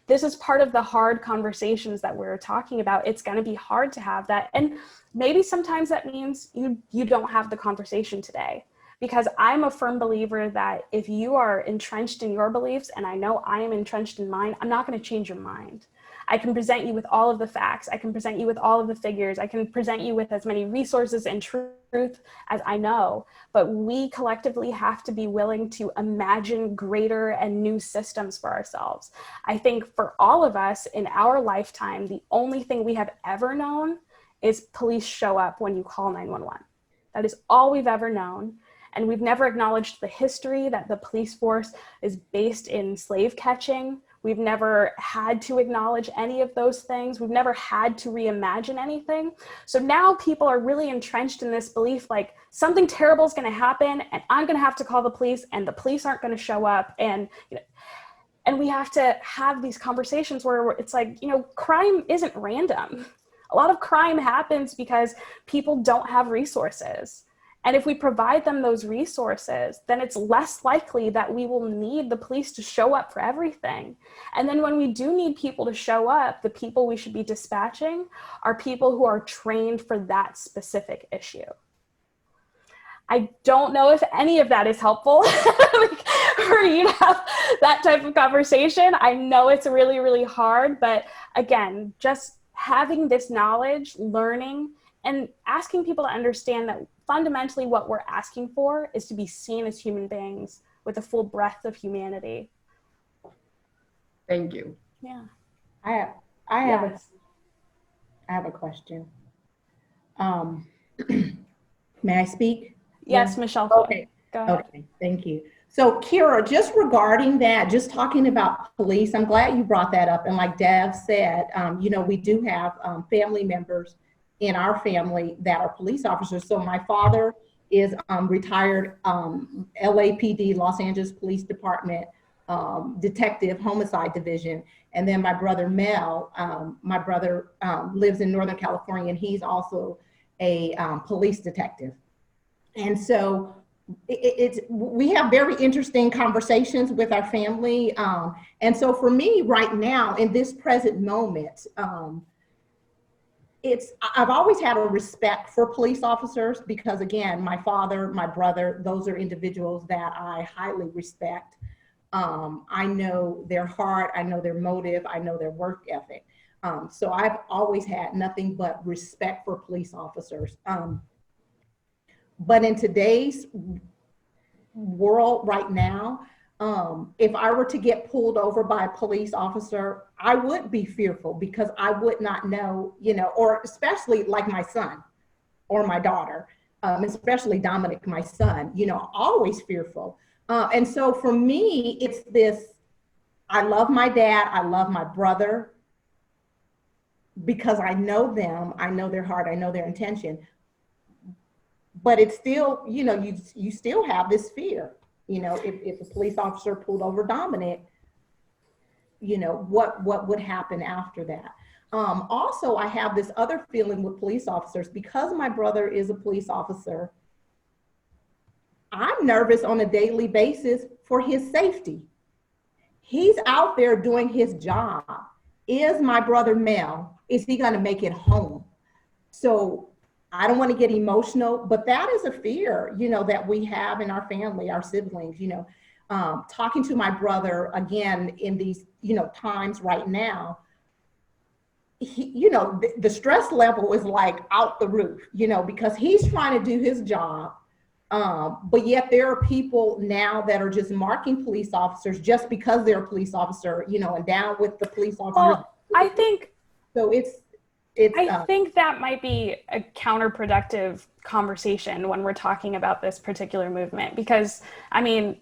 This is part of the hard conversations that we're talking about. It's going to be hard to have that. And maybe sometimes that means you don't have the conversation today, because I'm a firm believer that if you are entrenched in your beliefs, and I know I am entrenched in mine, I'm not going to change your mind. I can present you with all of the facts. I can present you with all of the figures. I can present you with as many resources and truth as I know, but we collectively have to be willing to imagine greater and new systems for ourselves. I think for all of us in our lifetime, the only thing we have ever known is police show up when you call 911. That is all we've ever known. And we've never acknowledged the history that the police force is based in slave catching. We've never had to acknowledge any of those things. We've never had to reimagine anything. So now people are really entrenched in this belief, like something terrible is going to happen and I'm going to have to call the police and the police aren't going to show up. And we have to have these conversations where it's like, crime isn't random. A lot of crime happens because people don't have resources. And if we provide them those resources, then it's less likely that we will need the police to show up for everything. And then when we do need people to show up, the people we should be dispatching are people who are trained for that specific issue. I don't know if any of that is helpful for you to have that type of conversation. I know it's really, really hard, but again, just having this knowledge, learning, and asking people to understand that fundamentally what we're asking for is to be seen as human beings with a full breadth of humanity.
Thank you.
Yeah. I have I have a question. May I speak?
Yes, Michelle. Floyd.
Okay.
Go ahead.
Okay, thank you. So Kira, just regarding that, just talking about police, I'm glad you brought that up. And like Dev said, you know, we do have family members in our family that are police officers. So my father is retired LAPD, Los Angeles Police Department, detective, homicide division. And then my brother Mel, lives in Northern California, and he's also a police detective. And so we have very interesting conversations with our family. And so for me right now, in this present moment, I've always had a respect for police officers because, again, my father, my brother, those are individuals that I highly respect. I know their heart, I know their motive, I know their work ethic. So I've always had nothing but respect for police officers. But in today's world right now, if I were to get pulled over by a police officer, I would be fearful because I would not know, you know, or especially like my son or my daughter, especially Dominic, my son, you know, always fearful. And so for me, it's this, I love my dad, I love my brother because I know them, I know their heart, I know their intention. But it's still, you know, you still have this fear, you know, if a police officer pulled over Dominic, you know, what would happen after that? Also, I have this other feeling with police officers because my brother is a police officer. I'm nervous on a daily basis for his safety. He's out there doing his job. Is my brother Mel, is he gonna make it home? So I don't want to get emotional, but that is a fear, you know, that we have in our family, our siblings, you know, talking to my brother again in these, you know, times right now, you know, the stress level is like out the roof, you know, because he's trying to do his job. But yet there are people now that are just marking police officers just because they're a police officer, you know, and down with the police officers.
Well, I think
so
I think that might be a counterproductive conversation when we're talking about this particular movement, because I mean,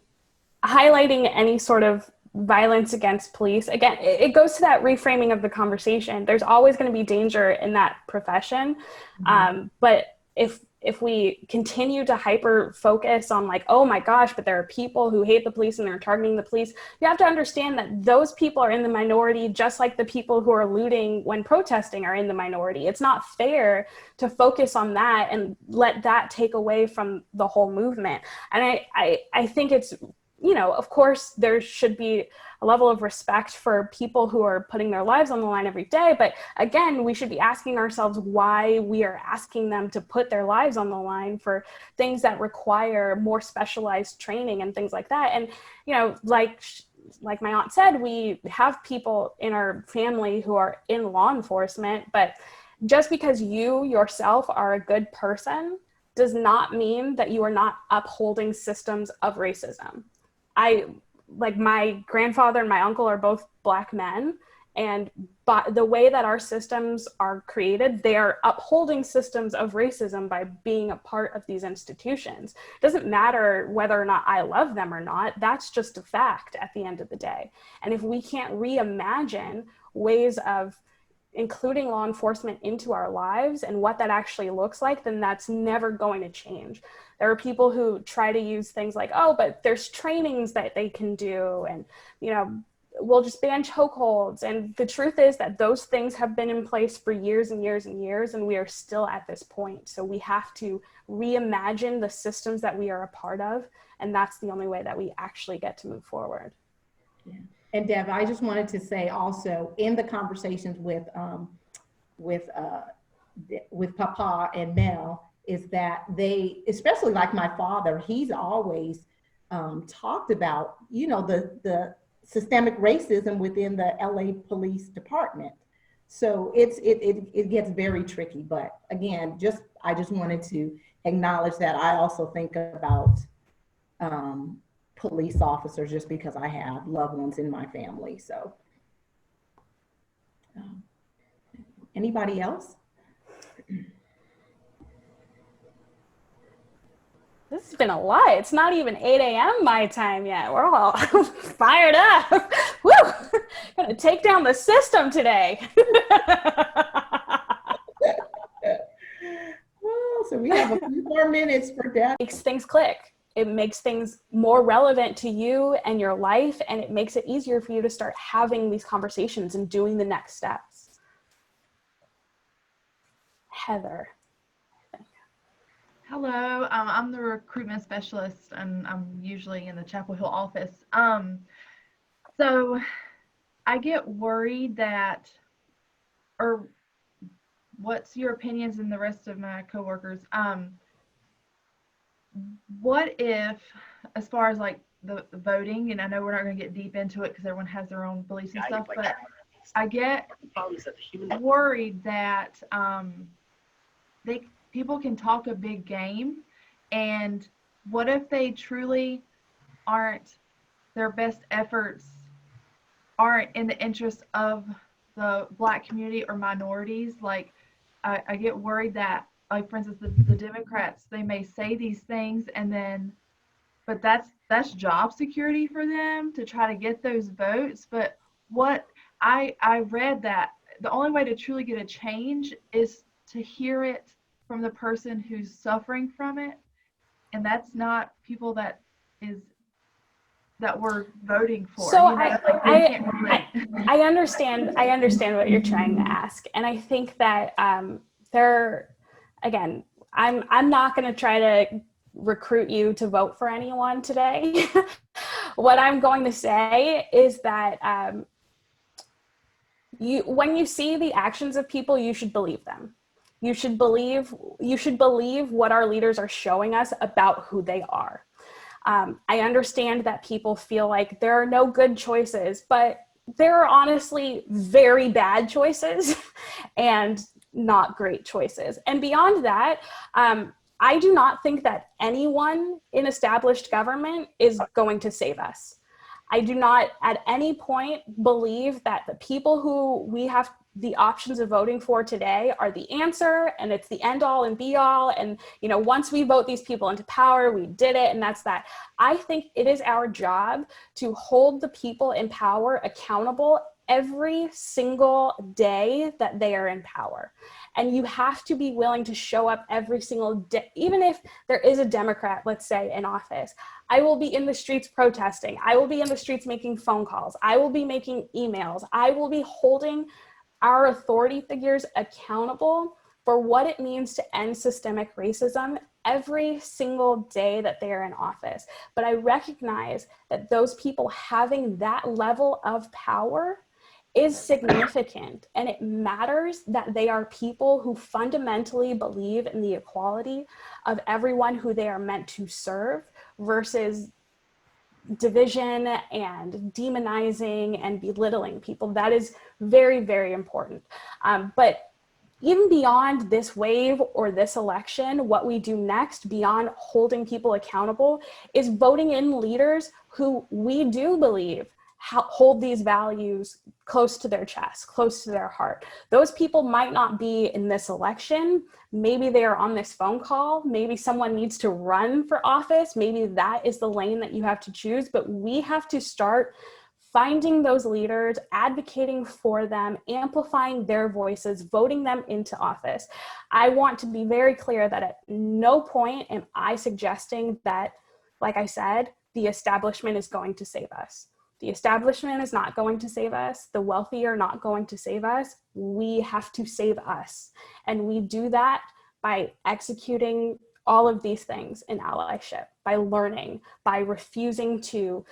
highlighting any sort of violence against police, again, it goes to that reframing of the conversation. There's always going to be danger in that profession. But if we continue to hyper focus on like, oh my gosh, but there are people who hate the police and they're targeting the police, you have to understand that those people are in the minority, just like the people who are looting when protesting are in the minority. It's not fair to focus on that and let that take away from the whole movement. And I think it's, you know, of course, there should be a level of respect for people who are putting their lives on the line every day. But again, we should be asking ourselves why we are asking them to put their lives on the line for things that require more specialized training and things like that. And, you know, like my aunt said, we have people in our family who are in law enforcement, but just because you yourself are a good person does not mean that you are not upholding systems of racism. Like my grandfather and my uncle are both Black men, and the way that our systems are created, they are upholding systems of racism by being a part of these institutions. It doesn't matter whether or not I love them or not, that's just a fact at the end of the day. And if we can't reimagine ways of including law enforcement into our lives and what that actually looks like, then that's never going to change. There are people who try to use things like, oh, but there's trainings that they can do, and, you know, we'll just ban chokeholds. And the truth is that those things have been in place for years and years and years, and we are still at this point. So we have to reimagine the systems that we are a part of, and that's the only way that we actually get to move forward.
Yeah. And Dev, I just wanted to say also in the conversations with Papa and Mel, is that they, especially like my father, he's always talked about, you know, the systemic racism within the LA Police Department. So it gets very tricky. But again, I just wanted to acknowledge that I also think about police officers just because I have loved ones in my family. So Anybody else?
This has been a lot. It's not even 8 a.m. my time yet. We're all fired up. Woo! Gonna take down the system today.
Oh, so we have a few more minutes for Deb.
Makes things click. It makes things more relevant to you and your life, and it makes it easier for you to start having these conversations and doing the next steps. Heather.
Hello, I'm the recruitment specialist, and I'm usually in the Chapel Hill office. So I get worried that, or what's your opinions and the rest of my coworkers? What if, as far as like the voting, and I know we're not going to get deep into it because everyone has their own beliefs and stuff, but I get worried that people can talk a big game, and what if they truly aren't, their best efforts aren't in the interest of the Black community or minorities? Like, I get worried that, like, for instance, the Democrats, they may say these things, and then, but that's job security for them to try to get those votes. But what I read that the only way to truly get a change is to hear it from the person who's suffering from it, and that's not people that we're voting for.
So
you know,
I understand what you're trying to ask, and I think that again, I'm not going to try to recruit you to vote for anyone today. What I'm going to say is that when you see the actions of people, you should believe them. You should believe what our leaders are showing us about who they are. I understand that people feel like there are no good choices, but there are honestly very bad choices and not great choices. And beyond that, I do not think that anyone in established government is going to save us. I do not at any point believe that the people who we have the options of voting for today are the answer, and it's the end all and be all. And, you know, once we vote these people into power, we did it, and that's that. I think it is our job to hold the people in power accountable every single day that they are in power. And you have to be willing to show up every single day, even if there is a Democrat, let's say, in office. I will be in the streets protesting. I will be in the streets making phone calls. I will be making emails. I will be holding our authority figures accountable for what it means to end systemic racism every single day that they are in office. But I recognize that those people having that level of power is significant, and it matters that they are people who fundamentally believe in the equality of everyone who they are meant to serve versus division and demonizing and belittling people. That is very, very important. But even beyond this wave or this election, what we do next, beyond holding people accountable, is voting in leaders who we do believe hold these values close to their chest, close to their heart. Those people might not be in this election. Maybe they are on this phone call. Maybe someone needs to run for office. Maybe that is the lane that you have to choose. But we have to start finding those leaders, advocating for them, amplifying their voices, voting them into office. I want to be very clear that at no point am I suggesting that, like I said, the establishment is going to save us. The establishment is not going to save us. The wealthy are not going to save us. We have to save us. And we do that by executing all of these things in allyship, by learning, by refusing to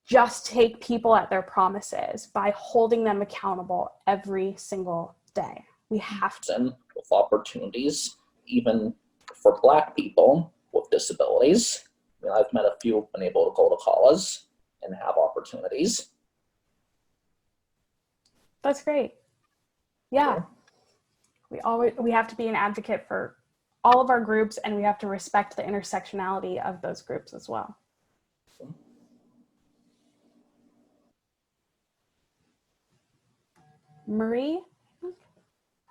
just take people at their promises, by holding them accountable every single day. We have to.
And with opportunities, even for Black people with disabilities. I mean, I've met a few who've been able to go to college and have opportunities.
That's great. Yeah. We have to be an advocate for all of our groups, and we have to respect the intersectionality of those groups as well. Marie?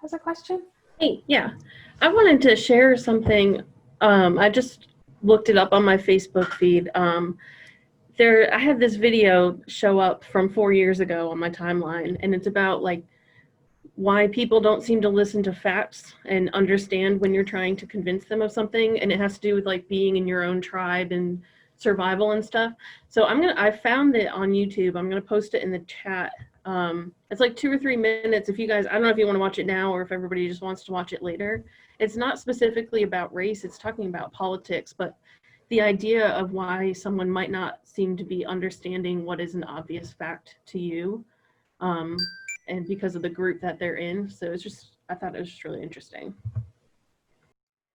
has a question.
Hey, yeah. I wanted to share something. I just looked it up on my Facebook feed. I had this video show up from 4 years ago on my timeline, and it's about like why people don't seem to listen to facts and understand when you're trying to convince them of something, and it has to do with like being in your own tribe and survival and stuff. So I found it on YouTube. I'm gonna post it in the chat. It's like 2 or 3 minutes. If you guys, I don't know if you want to watch it now or if everybody just wants to watch it later. It's not specifically about race, it's talking about politics, but the idea of why someone might not seem to be understanding what is an obvious fact to you, and because of the group that they're in. So I thought it was just really interesting.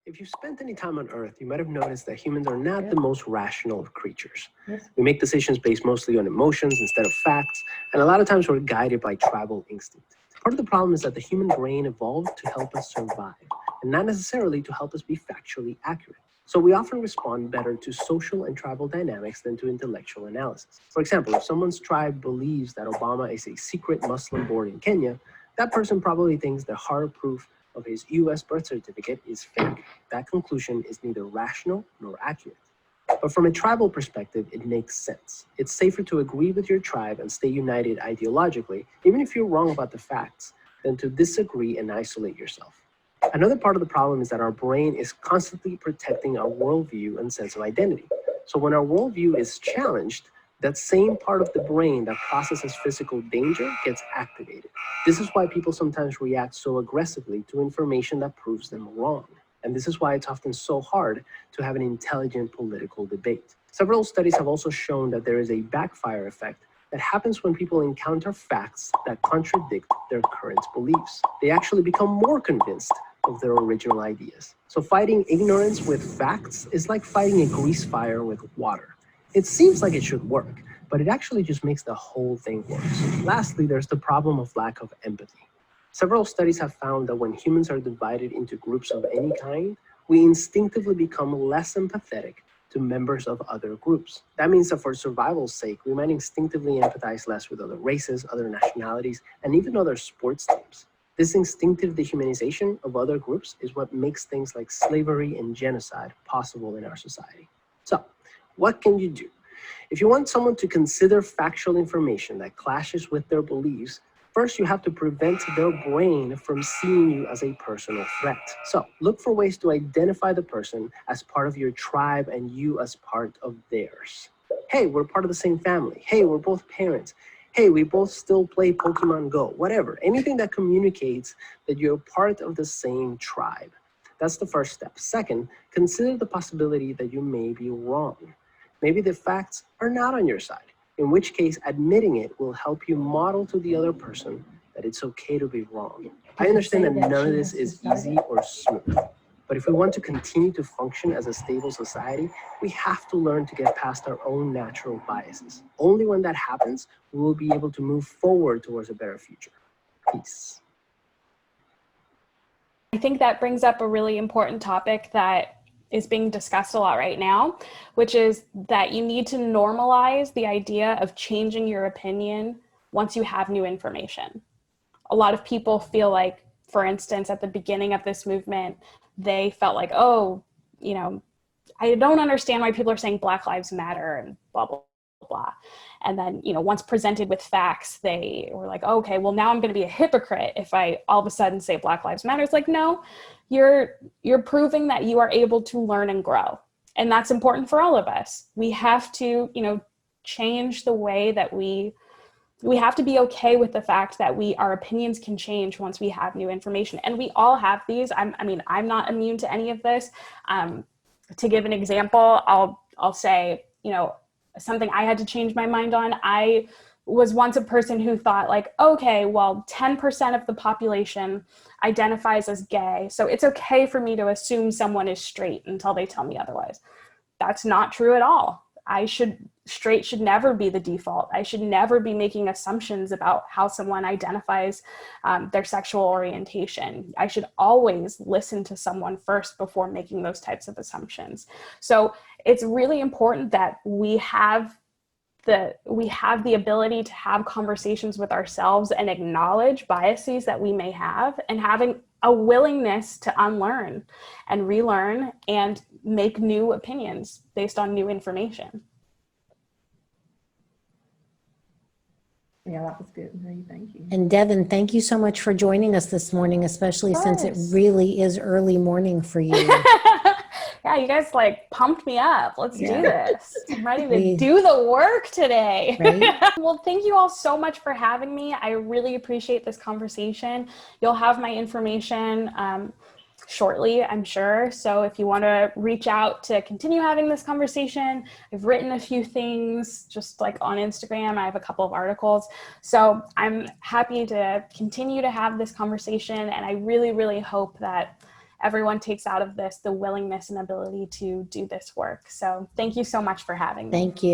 If you've spent any time on Earth, you might have noticed that humans are not the most rational of creatures. We make decisions based mostly on emotions instead of facts, and a lot of times we're guided by tribal instinct. Part of the problem is that the human brain evolved to help us survive, and not necessarily to help us be factually accurate. So we often respond better to social and tribal dynamics than to intellectual analysis. For example, if someone's tribe believes that Obama is a secret Muslim born in Kenya, that person probably thinks the hard proof of his US birth certificate is fake. That conclusion is neither rational nor accurate. But from a tribal perspective, it makes sense. It's safer to agree with your tribe and stay united ideologically, even if you're wrong about the facts, than to disagree and isolate yourself. Another part of the problem is that our brain is constantly protecting our worldview and sense of identity. So when our worldview is challenged, that same part of the brain that processes physical danger gets activated. This is why people sometimes react so aggressively to information that proves them wrong. And this is why it's often so hard to have an intelligent political debate. Several studies have also shown that there is a backfire effect that happens when people encounter facts that contradict their current beliefs. They actually become more convinced of their original ideas. So fighting ignorance with facts is like fighting a grease fire with water. It seems like it should work, but it actually just makes the whole thing worse. Lastly, there's the problem of lack of empathy. Several studies have found that when humans are divided into groups of any kind, we instinctively become less empathetic to members of other groups. That means that for survival's sake, we might instinctively empathize less with other races, other nationalities, and even other sports teams. This instinctive dehumanization of other groups is what makes things like slavery and genocide possible in our society. So, what can you do? If you want someone to consider factual information that clashes with their beliefs, first you have to prevent their brain from seeing you as a personal threat. So, look for ways to identify the person as part of your tribe and you as part of theirs. Hey, we're part of the same family. Hey, we're both parents. Hey, we both still play Pokemon Go, whatever. Anything that communicates that you're part of the same tribe. That's the first step. Second, consider the possibility that you may be wrong. Maybe the facts are not on your side, in which case admitting it will help you model to the other person that it's okay to be wrong. I understand that none of this is easy or smooth, but if we want to continue to function as a stable society, we have to learn to get past our own natural biases. Only when that happens, we will be able to move forward towards a better future. Peace.
I think that brings up a really important topic that is being discussed a lot right now, which is that you need to normalize the idea of changing your opinion once you have new information. A lot of people feel like, for instance, at the beginning of this movement, they felt like, oh, you know, I don't understand why people are saying Black Lives Matter and blah, blah, blah. And then, you know, once presented with facts, they were like, okay, well, now I'm going to be a hypocrite if I all of a sudden say Black Lives Matter. It's like, no, you're proving that you are able to learn and grow. And that's important for all of us. We have to, you know, change the way that we have to be okay with the fact that our opinions can change once we have new information. And we all have these. I'm not immune to any of this. To give an example, I'll say, you know, something I had to change my mind on. I was once a person who thought like, okay, well, 10% of the population identifies as gay, so it's okay for me to assume someone is straight until they tell me otherwise. That's not true at all. Straight should never be the default. I should never be making assumptions about how someone identifies their sexual orientation. I should always listen to someone first before making those types of assumptions. So it's really important that we have we have the ability to have conversations with ourselves and acknowledge biases that we may have, and having a willingness to unlearn and relearn and make new opinions based on new information.
Yeah, that was good, Marie. Thank you.
And Devin, thank you so much for joining us this morning, especially since it
course.
really is early morning for you.
Yeah, you guys like pumped me up. Let's do this. I'm ready to
We-
do the work today.
Right?
Well, thank you all so much for having me. I really appreciate this conversation. You'll have my information shortly, I'm sure. So if you want to reach out to continue having this conversation, I've written a few things just like on Instagram. I have a couple of articles. So I'm happy to continue to have this conversation. And I really, really hope that everyone takes out of this the willingness and ability to do this work. So thank you so much for having me.
Thank you.